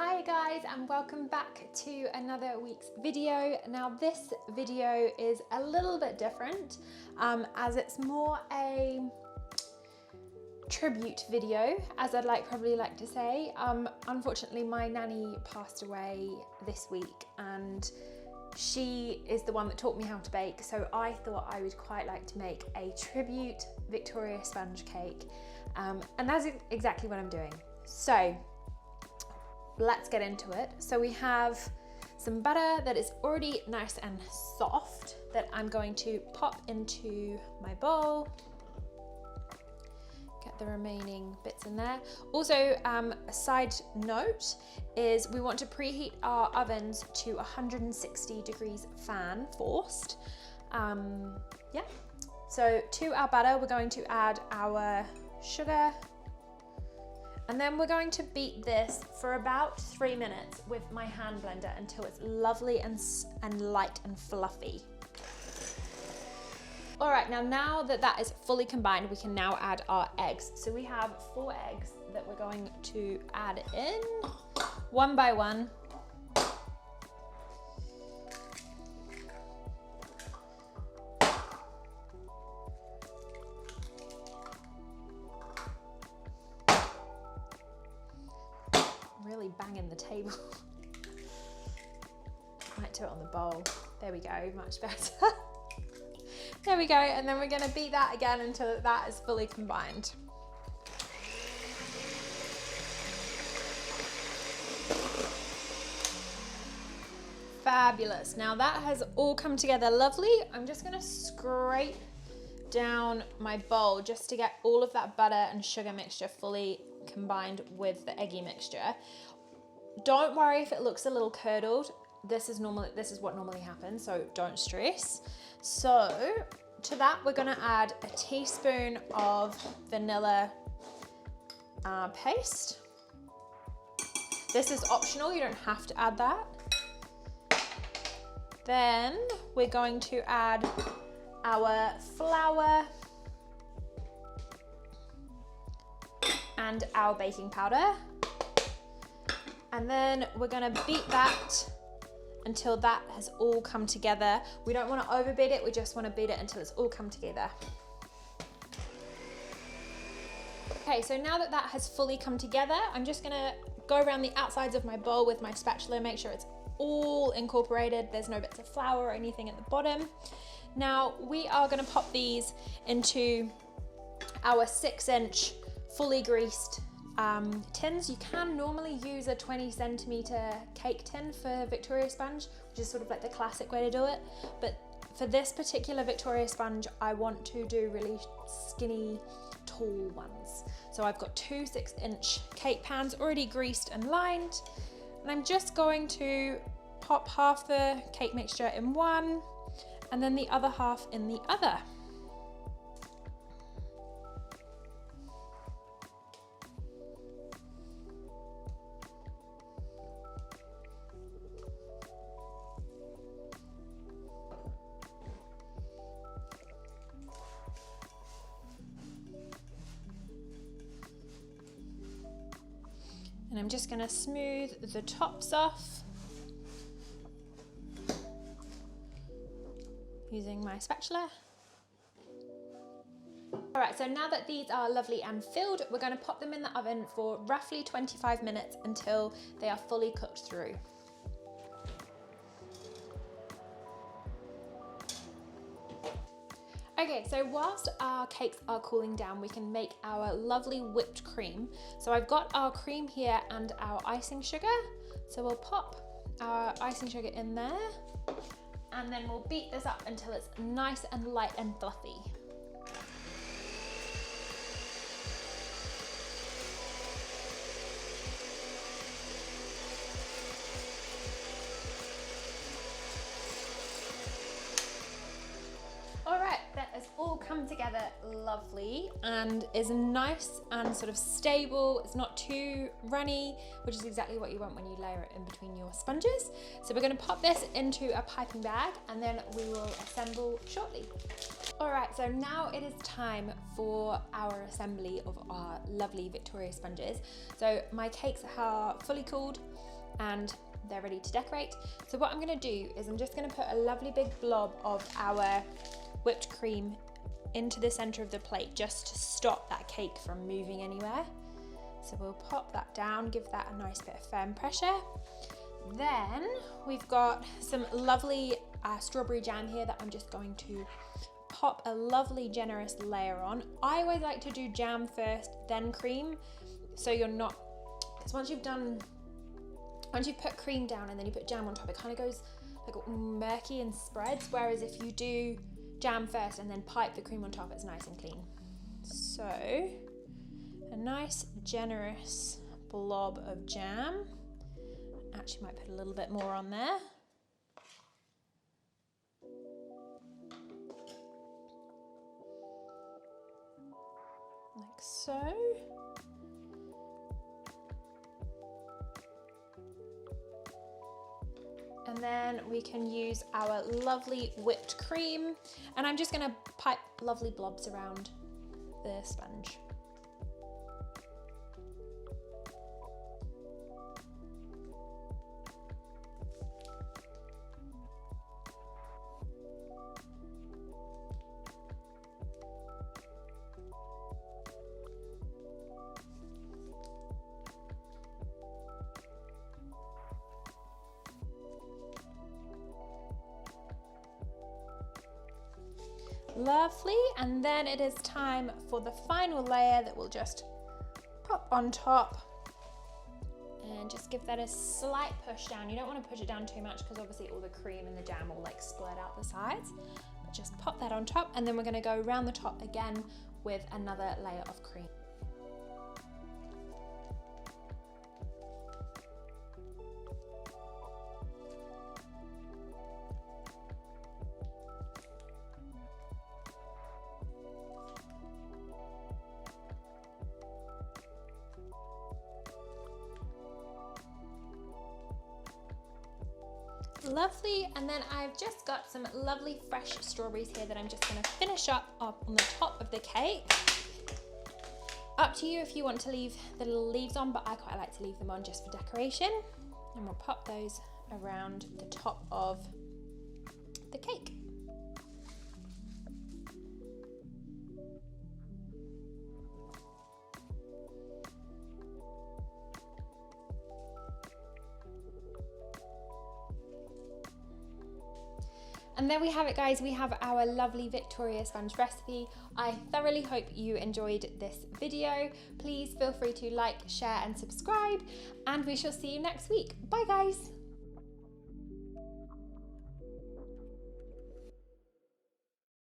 Hi guys, and welcome back to another week's video. Now this video is a little bit different as it's more a tribute video, as I'd probably like to say. Unfortunately my nanny passed away this week and she is the one that taught me how to bake, so I thought I would quite like to make a tribute Victoria sponge cake, and that's exactly what I'm doing. So let's get into it. So we have some butter that is already nice and soft that I'm going to pop into my bowl. Get the remaining bits in there. Also, a side note is we want to preheat our ovens to 160 degrees fan forced. Yeah. So to our butter, we're going to add our sugar, and then we're going to beat this for about 3 minutes with my hand blender until it's lovely and light and fluffy. All right, now that that is fully combined, we can now add our eggs. So we have 4 eggs that we're going to add in one by one. Really banging the table. Might do it on the bowl. There we go, much better. There we go, and then we're gonna beat that again until that is fully combined. Fabulous. Now that has all come together lovely. I'm just gonna scrape down my bowl just to get all of that butter and sugar mixture fully combined with the eggy mixture. Don't worry if it looks a little curdled. This is what normally happens, so don't stress. So to that we're going to add a teaspoon of vanilla paste. This is optional, you don't have to add that. Then we're going to add our flour and our baking powder, and then we're going to beat that until that has all come together. We don't want to overbeat it, we just want to beat it until it's all come together. Okay, so now that that has fully come together, I'm just going to go around the outsides of my bowl with my spatula, make sure it's all incorporated, there's no bits of flour or anything at the bottom. Now we are going to pop these into our 6-inch fully greased tins. You can normally use a 20 centimeter cake tin for Victoria sponge, which is sort of like the classic way to do it. But for this particular Victoria sponge, I want to do really skinny, tall ones. So I've got 2 6-inch cake pans already greased and lined. And I'm just going to pop half the cake mixture in one and then the other half in the other. And I'm just going to smooth the tops off using my spatula. All right, so now that these are lovely and filled, we're going to pop them in the oven for roughly 25 minutes until they are fully cooked through. Okay, so whilst our cakes are cooling down, we can make our lovely whipped cream. So I've got our cream here and our icing sugar. So we'll pop our icing sugar in there and then we'll beat this up until it's nice and light and fluffy. All come together lovely and is nice and sort of stable. It's not too runny, which is exactly what you want when you layer it in between your sponges. So we're going to pop this into a piping bag and then we will assemble shortly. All right, so now it is time for our assembly of our lovely Victoria sponges. So my cakes are fully cooled and they're ready to decorate. So what I'm gonna do is I'm just gonna put a lovely big blob of our whipped cream into the center of the plate just to stop that cake from moving anywhere. So we'll pop that down, give that a nice bit of firm pressure. Then we've got some lovely strawberry jam here that I'm just going to pop a lovely generous layer on. I always like to do jam first, then cream, so you're not, because once you've put cream down and then you put jam on top, it kind of goes like murky and spreads, whereas if you do jam first and then pipe the cream on top, it's nice and clean. So a nice generous blob of jam. Actually might put a little bit more on there. Like so. And then we can use our lovely whipped cream, and I'm just gonna pipe lovely blobs around the sponge. Lovely, and then it is time for the final layer that we'll just pop on top and just give that a slight push down. You don't want to push it down too much because obviously all the cream and the jam will like split out the sides, but just pop that on top, and then we're going to go around the top again with another layer of cream. Lovely, and then I've just got some lovely fresh strawberries here that I'm just going to finish up on the top of the cake. Up to you if you want to leave the little leaves on, but I quite like to leave them on just for decoration. And we'll pop those around the top of the cake. And there we have it, guys. We have our lovely Victoria sponge recipe. I thoroughly hope you enjoyed this video. Please feel free to like, share and subscribe, and we shall see you next week. Bye guys.